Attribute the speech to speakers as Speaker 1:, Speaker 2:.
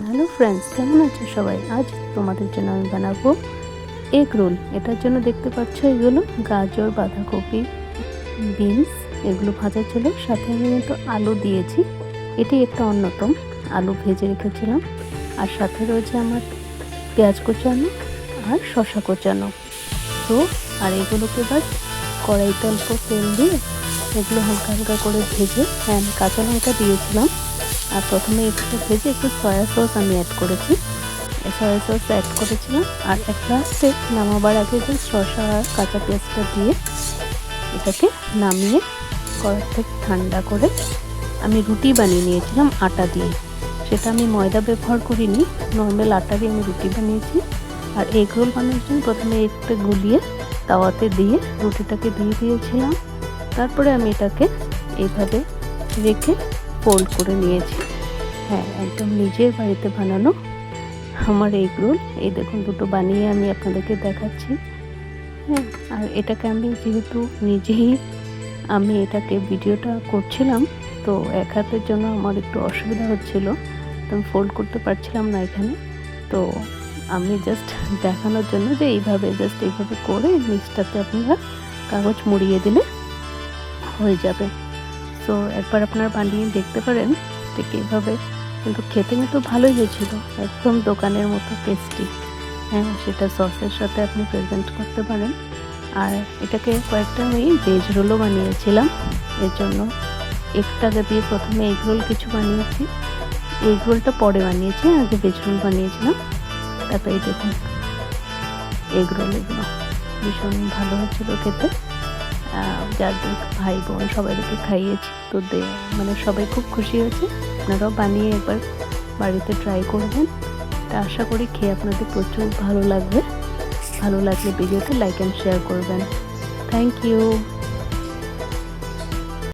Speaker 1: Hello friends, কেমন আছো সবাই? আজ তোমাদের জন্য আমি বানাবো এগ রোল। এটার জন্য দেখতে পাচ্ছ এগুলো গাজর, বাঁধাকপি, বিনস এগুলো ভাজা ছিল। সাথে আমি কিন্তু আলু দিয়েছি, এটি একটা অন্যতম। আলু ভেজে রেখেছিলাম। আর সাথে রয়েছে আমার পেঁয়াজ কোচানো আর শসা কোচানো। তো আর এগুলোকে এবার কড়াইতে অল্প তেল দিয়ে এগুলো হালকা হালকা করে ভেজে, আমি কাঁচা লঙ্কা দিয়েছিলাম। আর প্রথমে একটু ভেজে একটু সয়া সস আমি অ্যাড করেছি, সয়া সস অ্যাড করেছিলাম। আর একটা স্টেপ নামাবার আগে যে শসা আর কাঁচা পেঁয়াজটা দিয়ে এটাকে নামিয়ে কড়াই থেকে ঠান্ডা করে আমি রুটি বানিয়ে নিয়েছিলাম আটা দিয়ে। সেটা আমি ময়দা ব্যবহার করিনি, নর্মাল আটা দিয়ে আমি রুটি বানিয়েছি। আর এগ রোল বানানোর জন্য প্রথমে এগটা গুলিয়ে তাওয়াতে দিয়ে রুটিটাকে দিয়ে দিয়েছিলাম। তারপরে আমি এটাকে এইভাবে রেখে ফোল্ড করে নিয়েছি। হ্যাঁ, একদম নিজের বাড়িতে বানানো আমার এগ রোল। এই দেখুন, দুটো বানিয়ে আমি আপনাদেরকে দেখাচ্ছি। হ্যাঁ, আর এটাকে আমি যেহেতু নিজেই আমি এটাকে ভিডিওটা করছিলাম, তো এক হাতের জন্য আমার একটু অসুবিধা হচ্ছিল, তো আমি ফোল্ড করতে পারছিলাম না এখানে। তো আমি জাস্ট দেখানোর জন্য যে এইভাবে করে নিচটাতে আপনারা কাগজ মুড়িয়ে দিলে হয়ে যাবে। তো একবার আপনারা বানিয়ে দেখতে পারেন ঠিক এইভাবে, কিন্তু খেতে কিন্তু ভালোই হয়েছিল, একদম দোকানের মতো টেস্টি। হ্যাঁ, সেটা সসের সাথে আপনি প্রেজেন্ট করতে পারেন। আর এটাকে কয়েকটা আমি ভেজ রোলও বানিয়েছিলাম। এর জন্য এগটাকে দিয়ে প্রথমে এগ রোল কিছু বানিয়েছি, এগ রোলটা পরে বানিয়েছি, আগে ভেজ রোল বানিয়েছিলাম। তারপরে এই দেখুন এগ রোল, এগুলো ভীষণ ভালো হয়েছিল খেতে। যাদের ভাই বোন সবাইকে খাইয়েছি, তো মানে সবাই খুব খুশি হয়েছে। আপনারাও বানিয়ে একবার বাড়িতে ট্রাই করবেন। তা আশা করি খেয়ে আপনাদের প্রচুর ভালো লাগবে। ভালো লাগলে ভিডিওতে লাইক অ্যান্ড শেয়ার করবেন। Thank you.